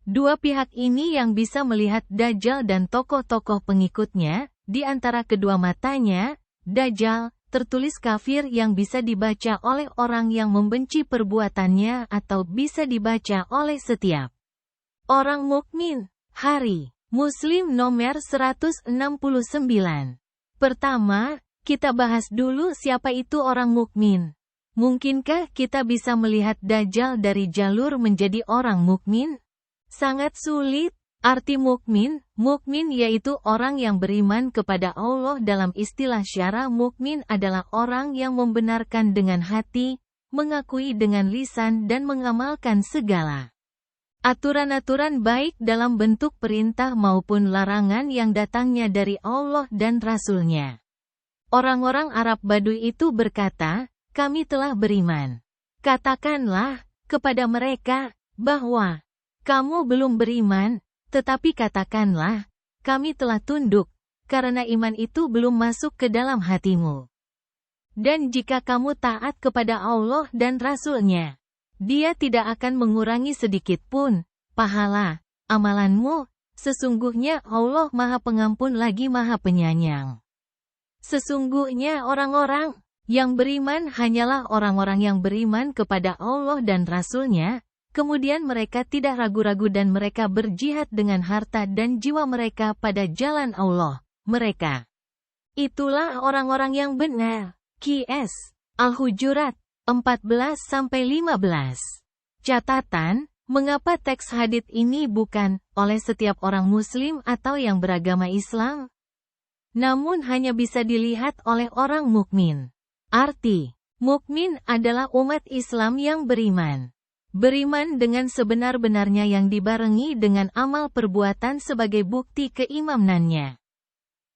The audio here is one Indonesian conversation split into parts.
Dua pihak ini yang bisa melihat Dajjal dan tokoh-tokoh pengikutnya, di antara kedua matanya, Dajjal, tertulis kafir yang bisa dibaca oleh orang yang membenci perbuatannya atau bisa dibaca oleh setiap orang mukmin. Hari Muslim nomor 169. Pertama, kita bahas dulu siapa itu orang mukmin. Mungkinkah kita bisa melihat Dajjal dari jalur menjadi orang mukmin? Sangat sulit. Arti mukmin yaitu orang yang beriman kepada Allah. Dalam istilah syara, mukmin adalah orang yang membenarkan dengan hati, mengakui dengan lisan dan mengamalkan segala aturan-aturan baik dalam bentuk perintah maupun larangan yang datangnya dari Allah dan Rasul-Nya. Orang-orang Arab Baduy itu berkata, "Kami telah beriman." Katakanlah kepada mereka bahwa kamu belum beriman, tetapi katakanlah, kami telah tunduk, karena iman itu belum masuk ke dalam hatimu. Dan jika kamu taat kepada Allah dan Rasul-Nya, Dia tidak akan mengurangi sedikit pun pahala amalanmu, sesungguhnya Allah Maha Pengampun lagi Maha Penyayang. Sesungguhnya orang-orang yang beriman hanyalah orang-orang yang beriman kepada Allah dan Rasul-Nya, kemudian mereka tidak ragu-ragu dan mereka berjihad dengan harta dan jiwa mereka pada jalan Allah. Mereka itulah orang-orang yang benar. QS Al-Hujurat 14-15. Catatan, mengapa teks hadits ini bukan oleh setiap orang Muslim atau yang beragama Islam, namun hanya bisa dilihat oleh orang mukmin. Arti mukmin adalah umat Islam yang beriman. Beriman dengan sebenar-benarnya yang dibarengi dengan amal perbuatan sebagai bukti keimanannya.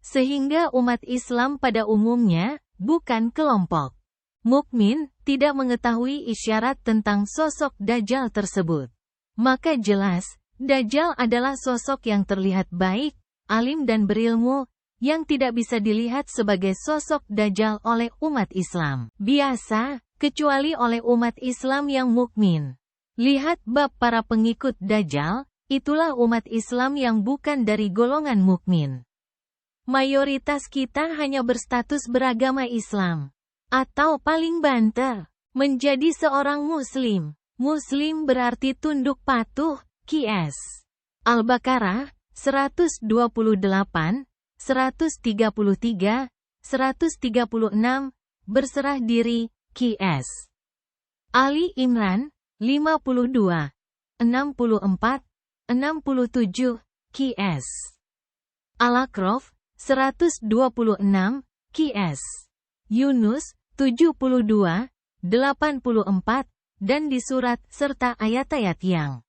Sehingga umat Islam pada umumnya, bukan kelompok mukmin, tidak mengetahui isyarat tentang sosok Dajjal tersebut. Maka jelas, Dajjal adalah sosok yang terlihat baik, alim dan berilmu, yang tidak bisa dilihat sebagai sosok Dajjal oleh umat Islam biasa, kecuali oleh umat Islam yang mukmin. Lihat bab para pengikut Dajjal, itulah umat Islam yang bukan dari golongan mukmin. Mayoritas kita hanya berstatus beragama Islam, atau paling banter, menjadi seorang Muslim. Muslim berarti tunduk patuh. QS Al-Baqarah 128, 133, 136, berserah diri. QS Ali Imran 52, 64, 67, QS Al-A'raf 126, QS Yunus 72, 84, dan di surat serta ayat-ayat yang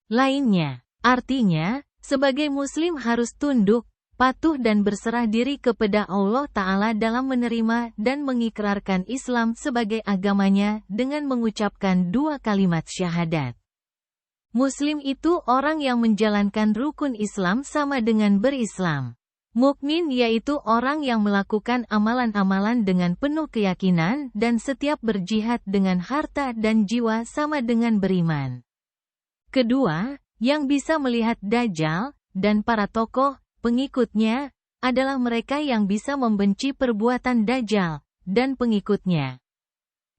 lainnya. Artinya, sebagai Muslim harus tunduk, patuh dan berserah diri kepada Allah Ta'ala dalam menerima dan mengikrarkan Islam sebagai agamanya dengan mengucapkan dua kalimat syahadat. Muslim itu orang yang menjalankan rukun Islam sama dengan berislam. Mukmin yaitu orang yang melakukan amalan-amalan dengan penuh keyakinan dan setiap berjihad dengan harta dan jiwa sama dengan beriman. Kedua, yang bisa melihat Dajjal dan para tokoh pengikutnya adalah mereka yang bisa membenci perbuatan Dajjal dan pengikutnya.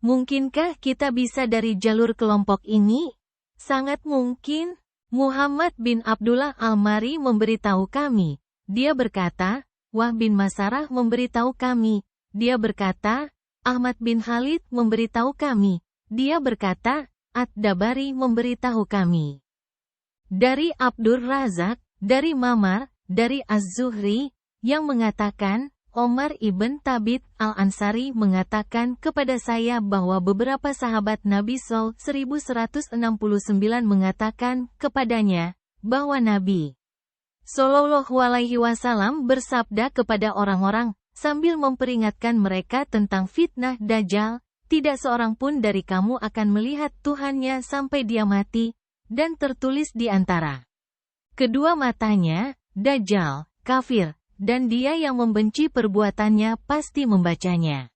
Mungkinkah kita bisa dari jalur kelompok ini? Sangat mungkin. Muhammad bin Abdullah Al-Mari memberitahu kami. Dia berkata, Wah bin Masarah memberitahu kami. Dia berkata, Ahmad bin Khalid memberitahu kami. Dia berkata, Ad-Dabari memberitahu kami. Dari Abdur Razak, dari Mamar, dari Az-Zuhri, yang mengatakan, Omar ibn Thabit Al-Ansari mengatakan kepada saya bahwa beberapa sahabat Nabi SAW 1169 mengatakan kepadanya, bahwa Nabi Shallallahu Alaihi Wasallam bersabda kepada orang-orang, sambil memperingatkan mereka tentang fitnah Dajjal, tidak seorang pun dari kamu akan melihat Tuhannya sampai dia mati, dan tertulis di antara kedua matanya, Dajjal, kafir, dan dia yang membenci perbuatannya pasti membacanya.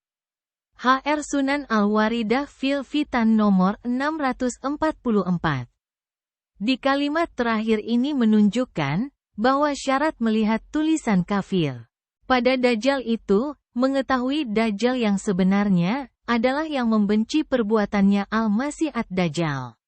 HR Sunan Al-Waridah fil Fitan nomor 644. Di kalimat terakhir ini menunjukkan bahwa syarat melihat tulisan kafir pada Dajjal itu, mengetahui Dajjal yang sebenarnya adalah yang membenci perbuatannya Al-Masih ad-Dajjal.